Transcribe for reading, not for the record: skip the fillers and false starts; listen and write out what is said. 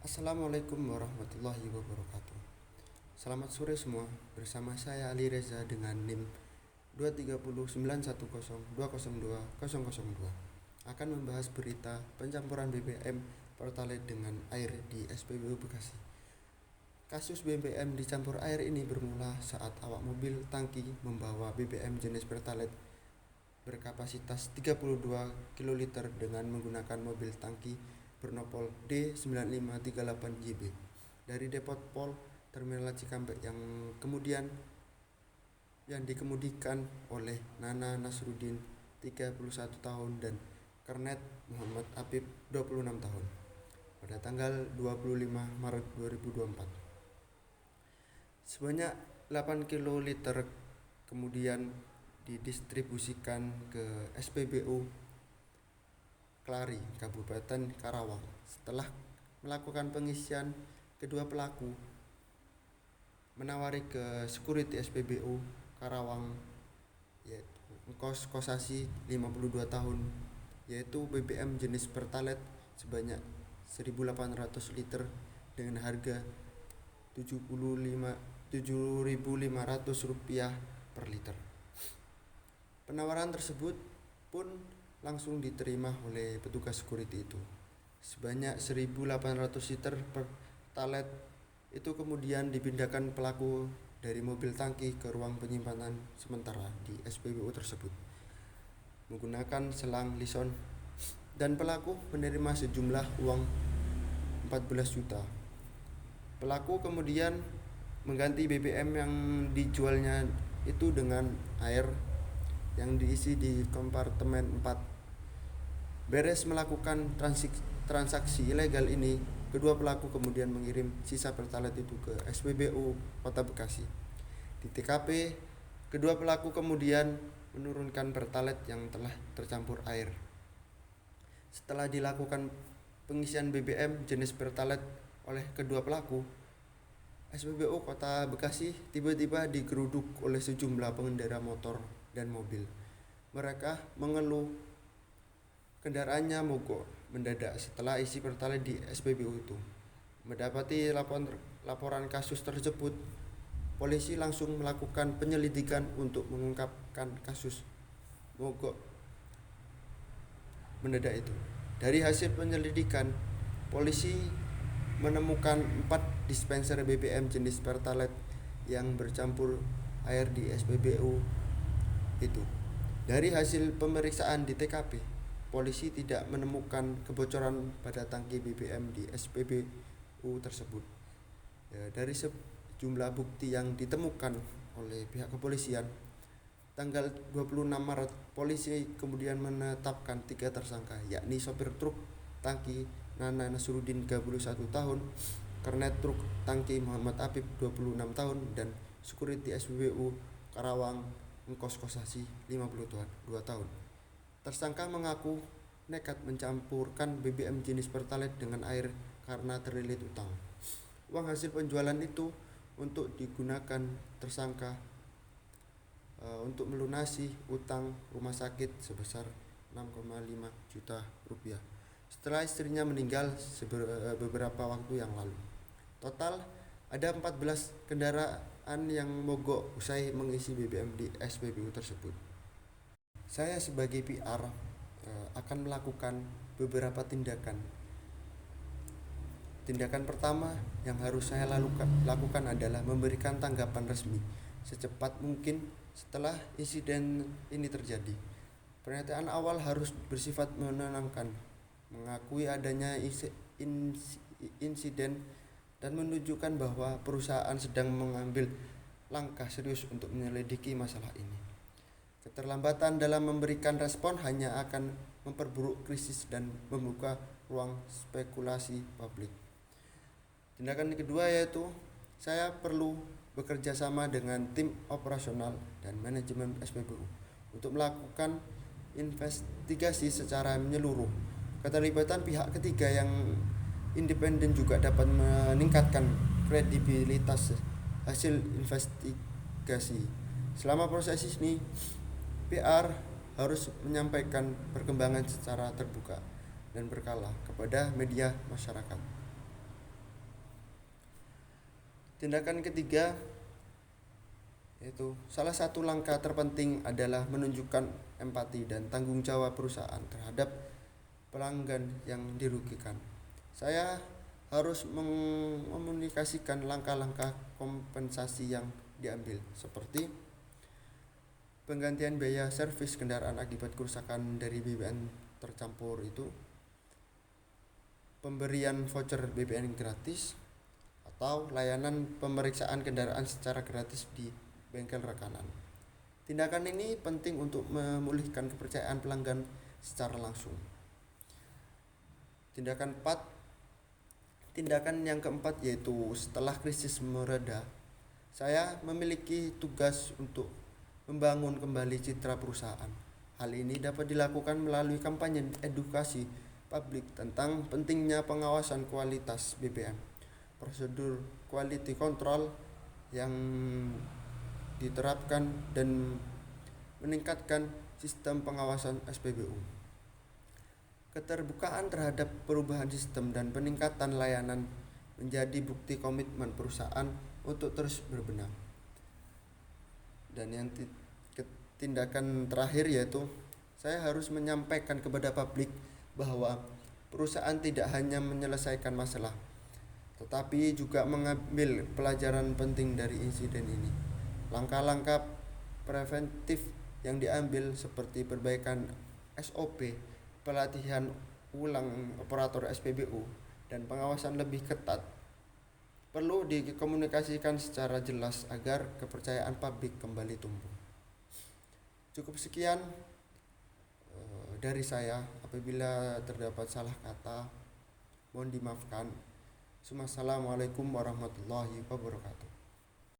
Assalamualaikum warahmatullahi wabarakatuh. Selamat sore semua. Bersama saya Ali Reza dengan NIM 23091020202 akan membahas berita pencampuran BBM Pertalite dengan air di SPBU Bekasi. Kasus BBM dicampur air ini bermula saat awak mobil tangki membawa BBM jenis Pertalite berkapasitas 32 kiloliter dengan menggunakan mobil tangki bernopol D9538JB dari depot Pol Terminal Cikampek yang dikemudikan oleh Nana Nasruddin 31 tahun dan Kernet Muhammad Apip 26 tahun pada tanggal 25 Maret 2024. Sebanyak 8 kiloliter kemudian didistribusikan ke SPBU Klari, Kabupaten Karawang. Setelah melakukan pengisian, kedua pelaku menawari ke security SPBU Karawang yaitu kos-kosasi 52 tahun yaitu BBM jenis Pertalite sebanyak 1.800 liter dengan harga Rp7.500 per liter. Penawaran tersebut pun langsung diterima oleh petugas security itu. Sebanyak 1.800 liter Pertalite itu kemudian dipindahkan pelaku dari mobil tangki ke ruang penyimpanan sementara di SPBU tersebut menggunakan selang lison, dan pelaku menerima sejumlah uang 14 juta. Pelaku kemudian mengganti BBM yang dijualnya itu dengan air yang diisi di kompartemen 4. Beres melakukan transaksi ilegal ini, kedua pelaku kemudian mengirim sisa Pertalite itu ke SPBU Kota Bekasi. Di TKP, kedua pelaku kemudian menurunkan Pertalite yang telah tercampur air. Setelah dilakukan pengisian BBM jenis Pertalite oleh kedua pelaku, SPBU Kota Bekasi tiba-tiba digeruduk oleh sejumlah pengendara motor dan mobil. Mereka mengeluh kendaraannya mogok mendadak setelah isi Pertalite di SPBU itu. Mendapati laporan kasus tersebut, polisi langsung melakukan penyelidikan untuk mengungkapkan kasus mogok mendadak itu. Dari hasil penyelidikan, polisi menemukan 4 dispenser BBM jenis Pertalite yang bercampur air di SPBU itu. Dari hasil pemeriksaan di TKP, polisi tidak menemukan kebocoran pada tangki BBM di SPBU tersebut. Dari sejumlah bukti yang ditemukan oleh pihak kepolisian, tanggal 26 Maret, polisi kemudian menetapkan 3 tersangka, yakni sopir truk tangki Nana Nasruddin 31 tahun, Kernet truk tangki Muhammad Apip 26 tahun, dan security SPBU Karawang kos-kosasi 52 tahun. Tersangka mengaku nekat mencampurkan BBM jenis Pertalite dengan air karena terlilit utang. Uang hasil penjualan itu untuk digunakan tersangka untuk melunasi utang rumah sakit sebesar 6,5 juta rupiah setelah istrinya meninggal beberapa waktu yang lalu. Total ada 14 kendaraan yang mogok usai mengisi BBM di SPBU tersebut. Saya sebagai PR akan melakukan beberapa tindakan. Tindakan pertama yang harus saya lakukan adalah memberikan tanggapan resmi secepat mungkin setelah insiden ini terjadi. Pernyataan awal harus bersifat menenangkan, mengakui adanya insiden dan menunjukkan bahwa perusahaan sedang mengambil langkah serius untuk menyelidiki masalah ini. Keterlambatan dalam memberikan respon hanya akan memperburuk krisis dan membuka ruang spekulasi publik. Tindakan kedua yaitu saya perlu bekerja sama dengan tim operasional dan manajemen SPBU untuk melakukan investigasi secara menyeluruh. Keterlibatan pihak ketiga yang independen juga dapat meningkatkan kredibilitas hasil investigasi. Selama proses ini, PR harus menyampaikan perkembangan secara terbuka dan berkala kepada media masyarakat. Tindakan ketiga yaitu salah satu langkah terpenting adalah menunjukkan empati dan tanggung jawab perusahaan terhadap pelanggan yang dirugikan. Saya harus mengkomunikasikan langkah-langkah kompensasi yang diambil seperti penggantian biaya servis kendaraan akibat kerusakan dari BBM tercampur itu, pemberian voucher BBM gratis, atau layanan pemeriksaan kendaraan secara gratis di bengkel rekanan. Tindakan ini penting untuk memulihkan kepercayaan pelanggan secara langsung. Tindakan yang keempat yaitu setelah krisis mereda, saya memiliki tugas untuk membangun kembali citra perusahaan. Hal ini dapat dilakukan melalui kampanye edukasi publik tentang pentingnya pengawasan kualitas BBM, prosedur quality control yang diterapkan, dan meningkatkan sistem pengawasan SPBU. Keterbukaan terhadap perubahan sistem dan peningkatan layanan menjadi bukti komitmen perusahaan untuk terus berbenah. Dan yang tindakan terakhir yaitu saya harus menyampaikan kepada publik bahwa perusahaan tidak hanya menyelesaikan masalah, tetapi juga mengambil pelajaran penting dari insiden ini. Langkah-langkah preventif yang diambil seperti perbaikan SOP, pelatihan ulang operator SPBU, dan pengawasan lebih ketat perlu dikomunikasikan secara jelas agar kepercayaan publik kembali tumbuh. Cukup sekian dari saya. Apabila terdapat salah kata, mohon dimaafkan. Assalamualaikum warahmatullahi wabarakatuh.